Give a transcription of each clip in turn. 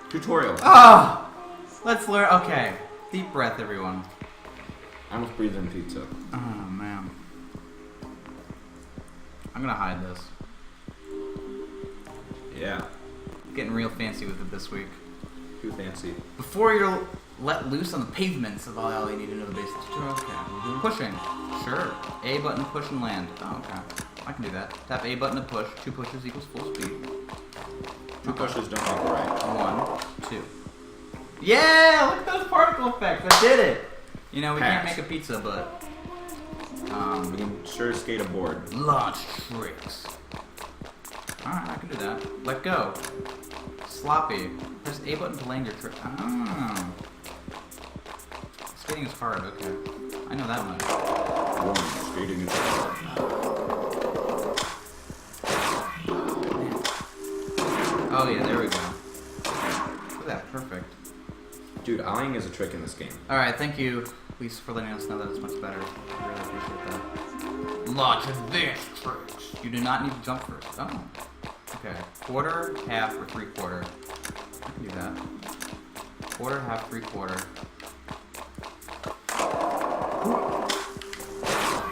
Tutorial. Oh! Let's learn. Okay. Deep breath, everyone. I almost breathed in pizza. Oh, man. I'm gonna hide this. Yeah. Getting real fancy with it this week. Too fancy. Before you're let loose on the pavements of OlliOlli, you need to know the basic tutorial. Okay. Pushing. Sure. A button, push and land. Oh, okay. I can do that. Tap A button to push. 2 pushes equals full speed. 2 pushes don't make it right. 1, 2. Yeah! Look at those particle effects. I did it! You know, we can't make a pizza, but... we can sure skate aboard. Launch tricks. Alright, I can do that. Let go. Sloppy. Press A button to land your trick. Oh. Skating is hard, okay. I know that much. Skating is hard. Oh yeah, there we go. Look at that, perfect. Dude, ollieing is a trick in this game. Alright, thank you, Lisa, for letting us know that it's much better. I really appreciate that. Launch advanced tricks. You do not need to jump first. Oh. Okay. Quarter, half, or 3/4. I can do that. Quarter, half, 3/4.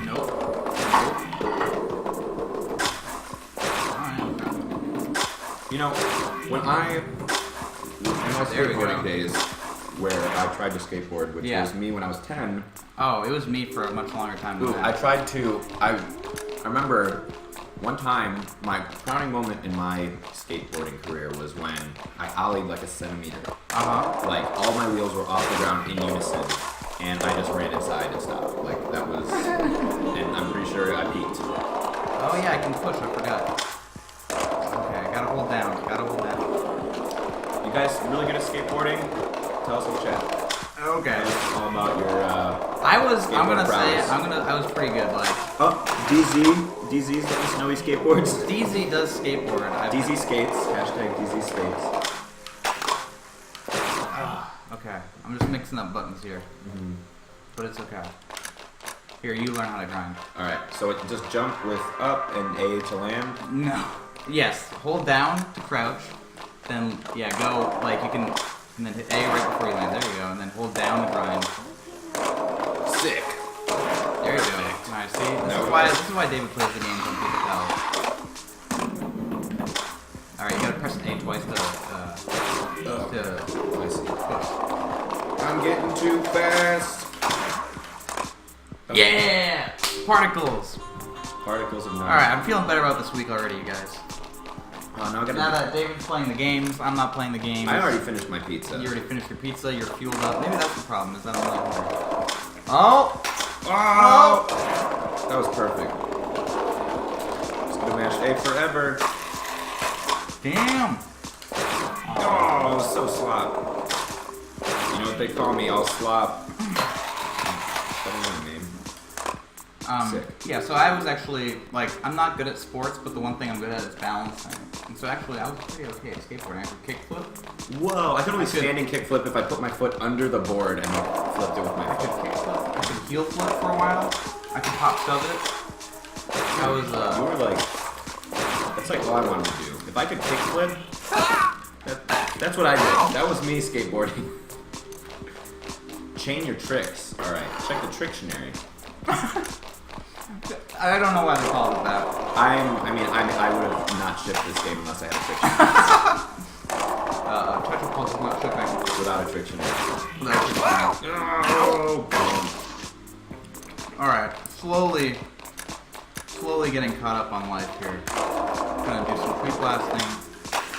Nope. Alright. You know, when I... in my skateboarding days, where I tried to skateboard, which was me when I was 10... Oh, it was me for a much longer time than that. I tried to... I remember... one time, my crowning moment in my skateboarding career was when I ollied like a centimeter. Like, all my wheels were off the ground in unison, and I just ran inside and stopped. Like, that was... and I'm pretty sure I peaked. Oh yeah, I can push, I forgot. Okay, gotta hold down, You guys really good at skateboarding? Tell us in the chat. Okay. All about your, I was pretty good, like... Oh, DZ's let us know he skateboards. DZ does skateboard. DZ skates. Hashtag DZ skates. Okay, I'm just mixing up buttons here. But it's okay. Here, you learn how to grind. Alright, so just jump with up and A to land? No. Yes, hold down to crouch. Then, yeah, go, like, you can... And then hit A right before you land. There you go. And then hold down to grind. Sick. There you go. Nice. See, this is why David plays the games on people. Alright, you gotta press A twice I see. push. I'm getting too fast. Yeah! Particles! Particles of knowledge. Alright, I'm feeling better about this week already, you guys. Oh, now that David's playing the games, I'm not playing the games. I already finished my pizza. You already finished your pizza, you're fueled up. Maybe that's the problem, is that I'm really hungry. Oh! Oh! That was perfect. Just gonna mash A forever. Damn! Oh, so slop. You know what they call me? All slop. Sick. Yeah, so I was actually, like, I'm not good at sports, but the one thing I'm good at is balancing. And so actually, I was pretty okay at skateboarding. I could kickflip. Whoa, I could only standing kickflip if I put my foot under the board and flipped it with my foot. I could kickflip. I could heel flip for a while. I could pop shove it. I was, You were like... That's like all I wanted to do. If I could kickflip, that's what I did. That was me skateboarding. Chain your tricks. Alright, check the Trictionary. I don't know why they call it that. I would have not shipped this game unless I had a Trictionary. Tetra Pulse is not shipping. Without a Trictionary. Alright, slowly getting caught up on life here. Gonna do some quick blasting.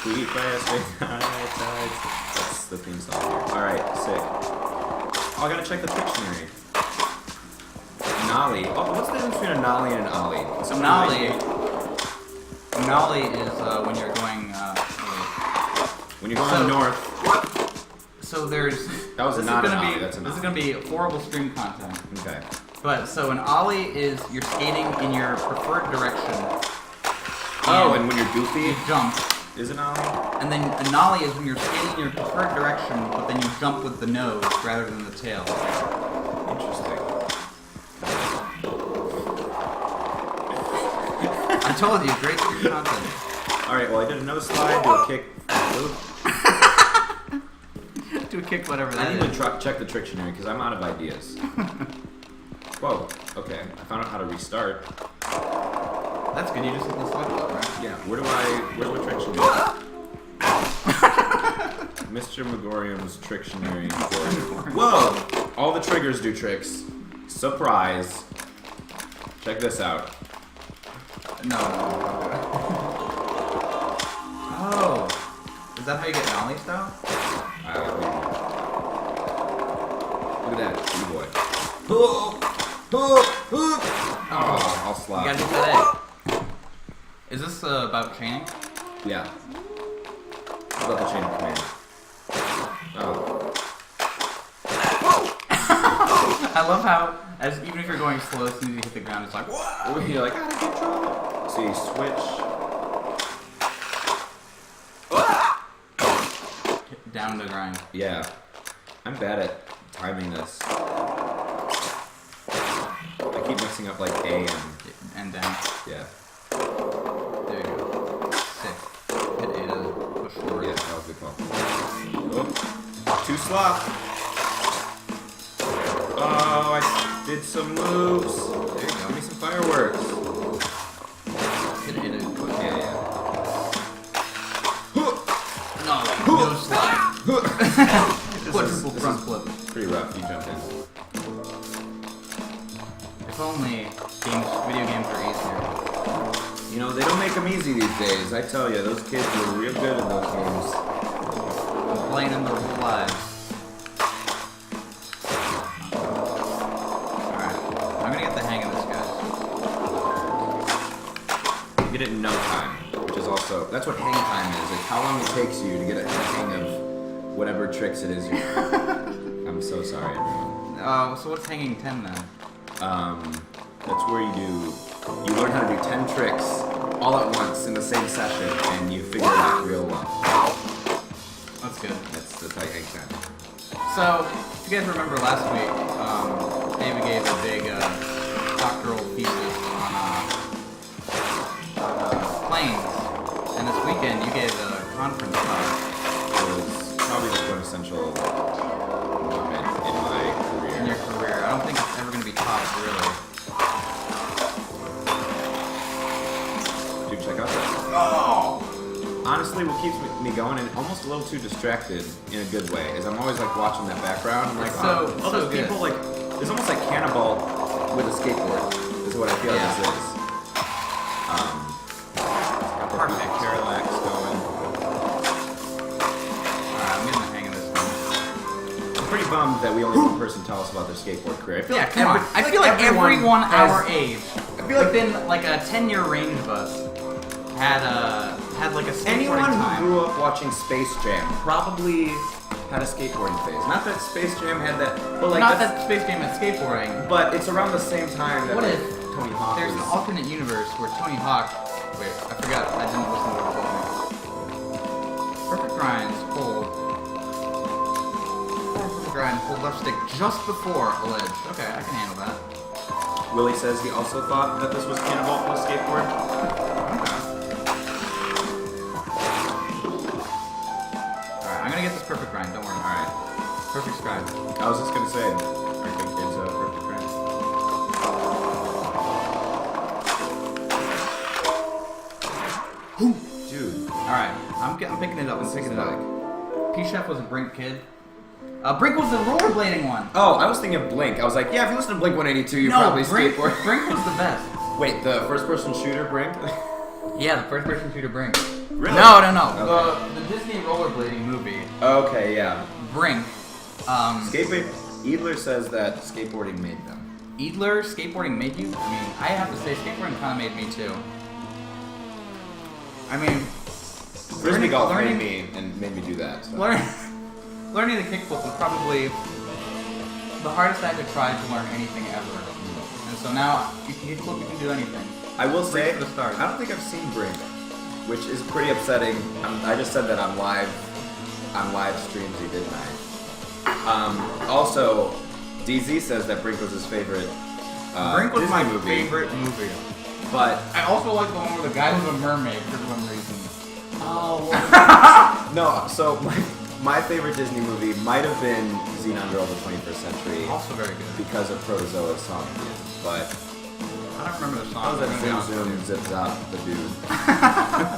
Sweet blasting. That's the theme song here. Alright, sick. Oh, I gotta check the Trictionary. Nollie. Oh, what's the difference between a nollie and an ollie? So nollie is when you're going north. So there's that was not an ollie. That's an This is gonna be horrible stream content. Okay. But so an ollie is you're skating in your preferred direction. Oh, and when you're goofy, you jump. Is an ollie? And then a nollie is when you're skating in your preferred direction, but then you jump with the nose rather than the tail. Interesting. I told you, great stream content. Alright, well I did a nose slide, do a kick, do a kick, whatever that I need is. to check the Trictionary because I'm out of ideas. Whoa. Okay. I found out how to restart. That's good. You just hit the select button, right? Yeah. Where's my Trictionary? Mr. Megorium's Trictionary. Whoa! All the triggers do tricks. Surprise. Check this out. No. Oh. Is that how you get Nolly style? Look at that. E-boy. Oh, I'll slap. You gotta get that egg. Is this about chaining? Yeah. How about the chain of command? Oh. I love how, even if you're going slow, as soon as you hit the ground, it's like, whoa! You're like, out of control. So you switch. Down the grind. Yeah. I'm bad at timing this. I keep mixing up like A And down. yeah. There you go. Sick. Hit A to push forward. Yeah, that was a good call. Oh. Too slop. Oh, I did some moves. There you go. Give me some fireworks. Hit A to push. Yeah. No slide. Quadruple front flip. Pretty rough. You jumped in. If only video games were easier. You know, they don't make them easy these days. I tell you, those kids were real good in those games. I'm playing in their whole lives. Alright. I'm gonna get the hang of this, guys. You get it in no time, which is also... That's what hang time is. It's how long it takes you to get a hang of whatever tricks it is you're... I'm so sorry, everyone. So what's hanging 10 then? That's where you learn how to do 10 tricks all at once in the same session, and you figure it out real well. That's good. That's how you hang time. So, if you guys remember last week, David gave a big doctoral thesis on planes, and this weekend you gave a conference talk. It was probably the quintessential moment in my career. In your career. I don't think it's ever going to be topped, really. Dude, check out that. Oh! Honestly, what keeps me going, and almost a little too distracted in a good way, is I'm always like watching that background. I'm like, So those good. people, like, there's almost like Cannibal with a skateboard, is what I feel Yeah. this is. Got the Perfect. Parallax going. Alright, I'm getting the hang of this one. I'm pretty bummed that we only had one person tell us about their skateboard career. I feel like Come on. I feel like everyone our age, I feel like within like a 10-year range of us, had like a skateboarding anyone who time. grew up watching Space Jam probably had a skateboarding phase. Not that Space Jam had that, but like Not that's- that Space Game is skateboarding. But it's around the same time that What like, if Tony Hawk there's an was... alternate universe where Tony Hawk... Wait, I forgot. I didn't listen to what it told me. Perfect grinds, pulled. Perfect grind, pulled left stick just before a ledge. Okay, I can handle that. Willie says he also thought that this was Cannibal with a skateboard. Okay. Alright, I'm gonna get this perfect grind, don't worry. Alright. Perfect stride. I was just gonna say, I think it's a perfect grind. Dude. Alright, I'm picking it up. I'm picking it up. Like... P-Chef was a Brink kid. Brink was the rollerblading one. Oh, I was thinking of Blink. I was like, yeah, if you listen to Blink 182, you No, probably Brink, skateboard. Brink was the best. Wait, the first-person shooter Brink? Yeah, the first-person shooter Brink. Really? No. Okay. The Disney rollerblading movie, Okay, yeah. Brink. Edler says that skateboarding made them. Edler, skateboarding made you? I mean, I have to say, skateboarding kind of made me too. I mean, Frisbee golf made me do that. So. learning the kickflip was probably the hardest I could try to learn anything ever. And so now, you can kickflip, you can do anything. I will say, For the start. I don't think I've seen Brink, which is pretty upsetting. I just said that on live streams, didn't I? Also, DZ says that Brink was his favorite Brink was Disney my movie, favorite movie. but I also like the one where the guy was a mermaid for some reason. oh no. So My favorite Disney movie might have been Xenon Girl of the 21st Century. Also very good. Because of Protozoa's song at the end. But I don't remember the song. that was that Zoom Zoom Zip Zop the dude.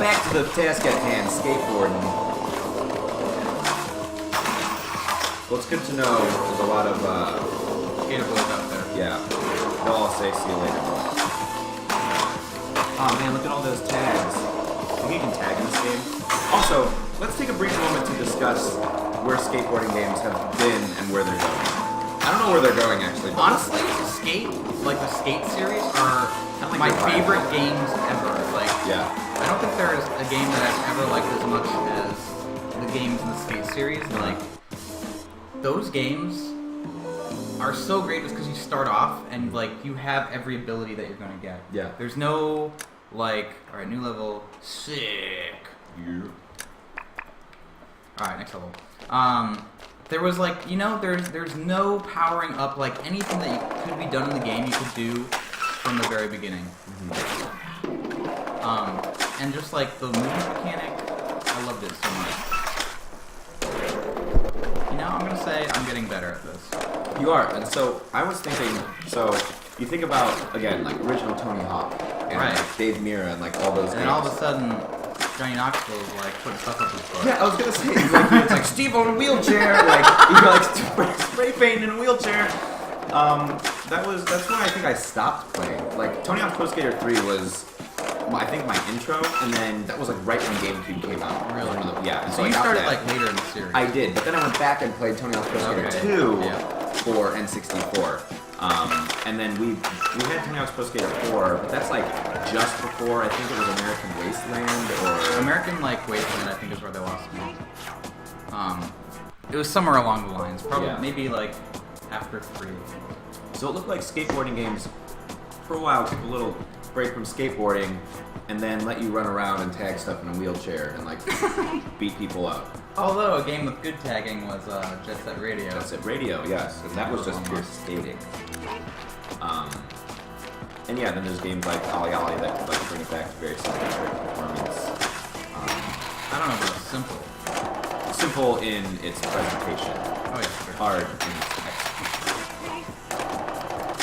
Back to the task at hand, skateboarding. Well, it's good to know there's a lot of skater boys out there. yeah. They'll all say see you later. Oh man, look at all those tags. You can tag in this game. Also, let's take a brief moment to discuss where skateboarding games have been and where they're going. I don't know where they're going actually. But honestly, the skate series are like my your favorite rival. games ever. Like, yeah. I don't think there's a game that I've ever liked as much as the games in the skate series. Like, those games are so great just because you start off and like you have every ability that you're gonna get. Yeah. There's no like, all right, new level, sick. Yeah. All right, next level. There was like, there's no powering up, like anything that could be done in the game you could do from the very beginning. And just like the movement mechanic, I loved it so much. I'm gonna say I'm getting better at this. You are, and so I was thinking. So you think about again, like original Tony Hawk and Right. like Dave Mirra and like all those. And then all of a sudden, Johnny Knoxville's like putting stuff up his butt. Yeah, I was gonna say like it's like Steve on a wheelchair, like you got like spray paint in a wheelchair. That's when I think I stopped playing. Like Tony Hawk Pro Skater 3 was, I think my intro, and then that was like right when GameCube came out. Really? Yeah. And So you I got started that. like later in the series. I did, but then I went back and played Tony Hawk Pro Skater Okay. 2 Yeah. for N64. And then we had Tony Hawk's Pro Skater 4, but that's like just before I think it was American Wasteland or American like Wasteland, I think is where they lost me. It was somewhere along the lines, probably Yeah. maybe like after 3. So it looked like skateboarding games for a while took a little break from skateboarding and then let you run around and tag stuff in a wheelchair and like beat people up. Although a game with good tagging was Jet Set Radio. That's it, radio, yes, and that was just pure skating. And yeah, then there's games like OlliOlli that could like bring it back to very simple performance. I don't know about simple. Simple in its presentation, Oh yeah, sure. hard in its execution.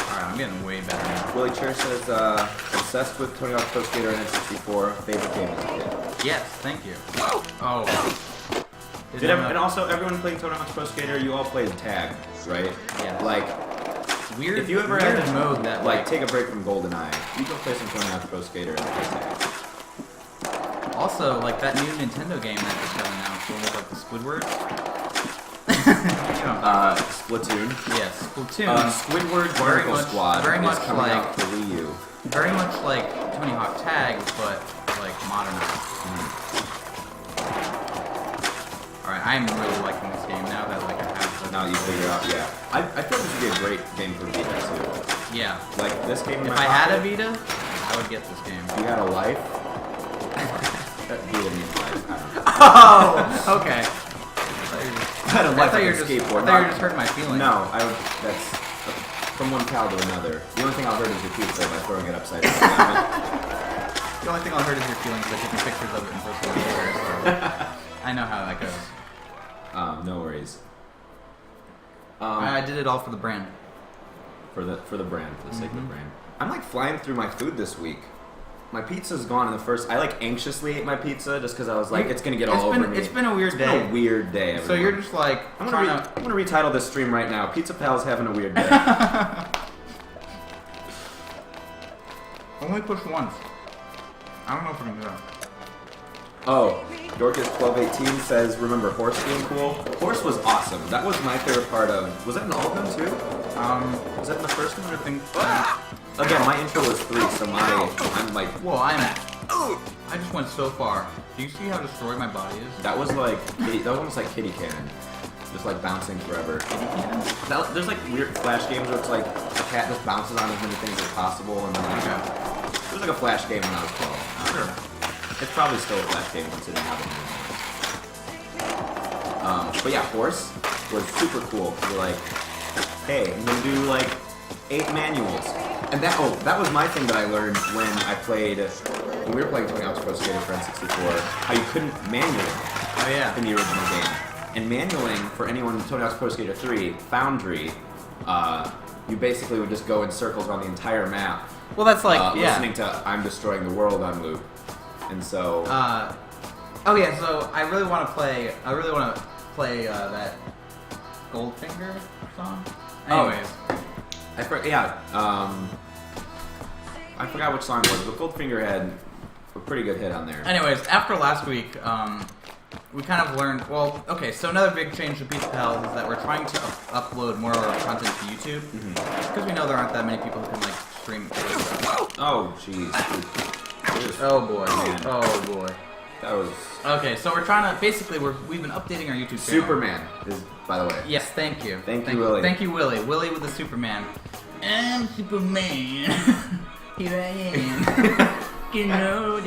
Alright, I'm getting way better now. Willie Chair says, obsessed with Tony Hawk Pro Skater and N64, favorite game as a kid. Yes, thank you. Oh. And also, everyone playing Tony Hawk's Pro Skater, you all played tag, right? Yeah. Like, Weird. if you ever weird had to mode that like take a break from GoldenEye, you go play some Tony Hawk's Pro Skater and play tag. Also, like that new Nintendo game that just got announced, one with like the Squidward. Splatoon. Yes, Splatoon. Squidward Vertical Squad very is much coming like out for Wii U. very much like Tony Hawk Tag, but like modernized. All right, I'm really liking this game now that like I have. Now you figure out, yeah. I feel this would be a great game for Vita too. Yeah. Like this game. If I had a Vita, I would get this game. If you had a life. That Vita means life. I don't know. Oh, okay. I had a life I thought you with were a just, skateboard. I thought you were just hurting my feelings. No, that's from one cow to another. The only thing I'll hurt is your pizza by throwing it upside down. The only thing I'll hurt is your feelings by taking pictures of it in social media. So I know how that goes. No worries. I did it all for the brand. For the brand, for the sake of the brand. I'm like flying through my food this week. My pizza's gone in the first. I like anxiously ate my pizza just because I was like, it's gonna get all over me. It's been a weird It's day. been a weird day. Everyone. So you're just like I'm trying gonna retitle this stream right now. Pizza Pal's having a weird day. Only push once. I don't know if we're gonna do that. Oh, Dorcas1218 says, remember Horse being cool? Horse was awesome. That was my favorite part of. Was that in all of them too? Was that in the first one? I think. Again, my intro was 3, so I'm like, Whoa, I just went so far. Do you see how destroyed my body is? that was almost like Kitty Cannon. Just like bouncing forever. There's like weird Flash games where it's like a cat just bounces on as many things as possible, and then like, it was like a Flash game when I was 12. Sure. It's probably still a Flash game considering how they move. But yeah, Horse was super cool. You're like, hey, I'm gonna do like 8 manuals. And that was my thing that I learned when I played when we were playing Tony Hawk's Pro Skater for N64, how you couldn't manual Oh yeah. in the original game. And manualing, for anyone Tony Hawk's Pro Skater 3, Foundry, you basically would just go in circles around the entire map. Well, that's like listening to "I'm Destroying the World" on loop, and so. Oh yeah, so I really want to play. That Goldfinger song. Anyways, I forgot which song it was, but Goldfinger had a pretty good hit on there. Anyways, after last week, we kind of learned. Well, okay, so another big change to Pizza Pals is that we're trying to upload more of our content to YouTube because we know there aren't that many people who can like stream. Oh jeez. Oh boy. Man. Oh boy. That was. Okay, so we're trying to basically we've been updating our YouTube channel. Superman is, by the way. Yes, thank you. Thank you, Willie. Thank you, Willie. Willie with the Superman. I'm Superman. Here I am. You know,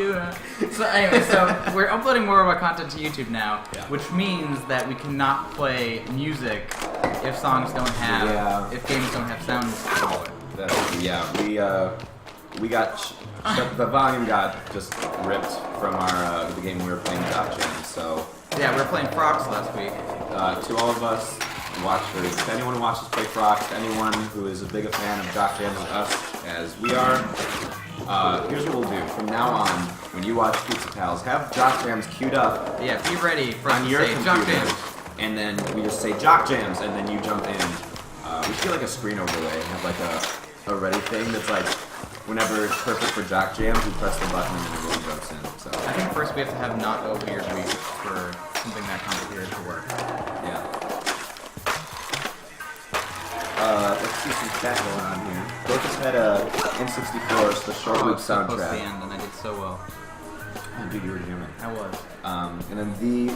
So anyway, so we're uploading more of our content to YouTube now, which means that we cannot play music if songs don't have, if games don't have sounds. We got the volume got just ripped from our the game we were playing, Jock Jams. So yeah, we were playing Frogs last week. To all of us watchers, to anyone who watches play Frogs, to anyone who is as big a fan of Jock Jams as us as we are, here's what we'll do. From now on, when you watch Pizza Pals, have Jock Jams queued up. Yeah, be ready for on us your to say computer, Jock Jams. and then we just say Jock Jams, and then you jump in. We should get like a screen overlay and have like a ready thing that's like. Whenever it's perfect for Jock Jams, you press the button and everyone jumps in. So I think first we have to have not a weird week for something that complicated to work. Yeah. Let's see some chat going on here. Focus had a N64, so the short loop so close to the soundtrack. end, and I did so well. Oh, dude, you were jamming. I was. And then the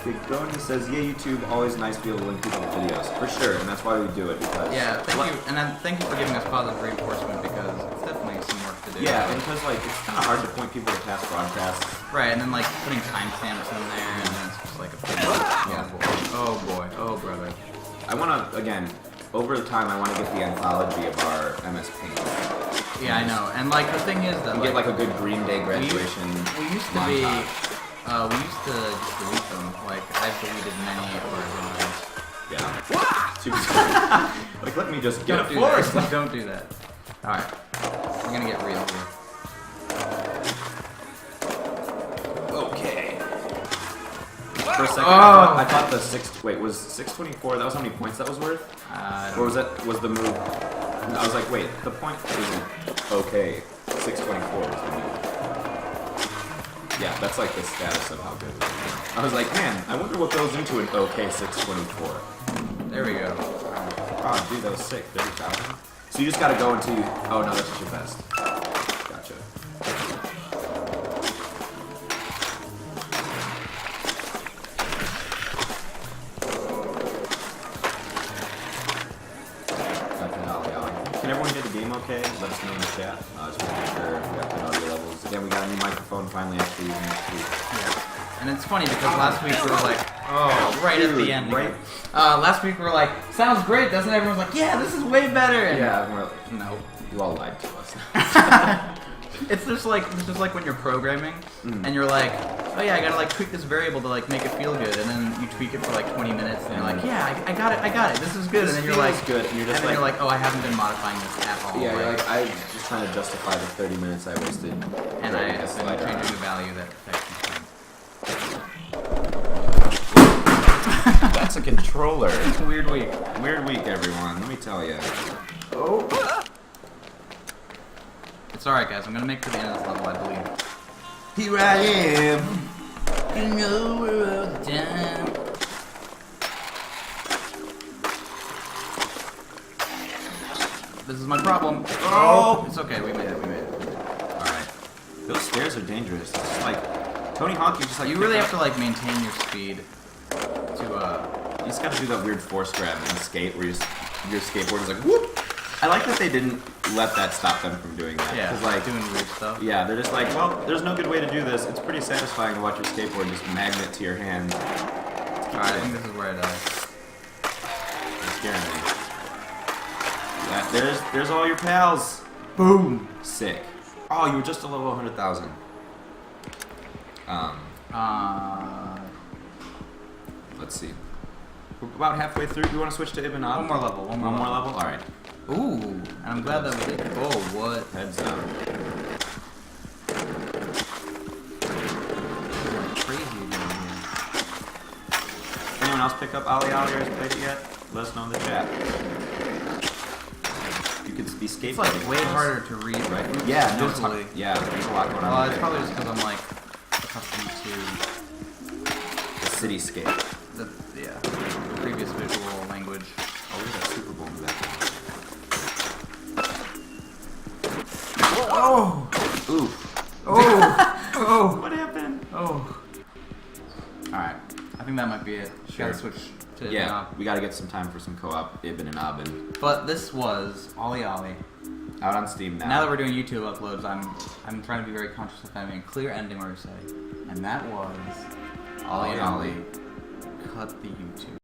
Big Goni says, "Yeah, YouTube, always nice to be able to link people to videos for sure, and that's why we do it because." Yeah, thank you, and then thank you for giving us positive reinforcement because it's definitely some work to do. Yeah, and because like it's kind of hard to point people to past broadcasts. Right, and then like putting timestamps in there, and then it's just like a thing. Oh boy, oh brother. I want to again. Over the time, I want to get the anthology of our MS Paint. Yeah, I know, and like the thing is that and get like a good Green Day graduation. We used to montage. we used to just delete them. Like I've deleted many of our videos. Yeah. Super scary. Like let me just get a force. Don't do that. All right, we're gonna get real here. Okay. For a second, I thought the was 624. That was how many points that was worth? Or was that the move? I was like, wait, the point isn't okay. 624 was the move. Yeah, that's like the status of how good it is. I was like, man, I wonder what goes into an okay 624. There we go. Oh, dude, that was sick. 30,000. So you just gotta go until you. Oh no, that's just your best. Gotcha. Can everyone hear the game okay? Let us know in the chat. Just making sure we got good audio levels. Again, we got a new microphone finally actually using this week. Yeah. And it's funny because last week we were like, right at the end. Right? Last week we were like, sounds great, doesn't it? Everyone's like, yeah, this is way better. And Yeah, we're like, no. you all lied to us. It's just like when you're programming and you're like, oh yeah, I gotta like tweak this variable to like make it feel good, and then you tweak it for like 20 minutes, and you're like, yeah, I got it, this is good, and then you're like, good, and you're like, oh, I haven't been modifying this at all. Yeah, you're like, I was just trying to justify the 30 minutes I wasted. And I have been changing the value that affects That's a controller. It's a weird week. Weird week, everyone. Let me tell you. Oh. It's alright, guys. I'm gonna make it to the end of this level, I believe. Here I am. You know we're all the time. This is my problem. Oh! It's okay. We made it. All right. Those stairs are dangerous. It's just like Tony Hawk. You just like you really have to like maintain your speed to You just got to do that weird force grab and skate where your skateboard is like whoop. I like that they didn't let that stop them from doing that. Yeah, like doing weird stuff. Yeah, they're just like, well, there's no good way to do this. It's pretty satisfying to watch your skateboard just magnet to your hand. Alright, I think this is where I die. You're scaring me. Yeah, there's all your pals. Boom. Sick. Oh, you were just a level 100,000. Let's see. We're about halfway through. Do you want to switch to Ibn Ab? One more level. One more level? Alright. Ooh, and I'm glad that we did. Oh, what? Heads down. Crazy down here. Anyone else pick up OlliOlli or has played it yet? Let us know in the chat. You could be skateboarding. It's like way harder to read, right? Yeah, no, visually. there's a lot going on. Well, it's there. probably just because I'm like accustomed to The cityscape. the previous visual language. Oh, look at that Super Bowl in the back. Oh! Ooh. Oh! Oh! What happened? Oh! Alright, I think that might be it. Sure. Gotta switch to Yeah, Ibn Ab. we gotta get some time for some co-op Ibn and Abin. But this was OlliOlli. Out on Steam now. Now that we're doing YouTube uploads, I'm trying to be very conscious of having a clear ending where we say, and that was OlliOlli. Cut the YouTube.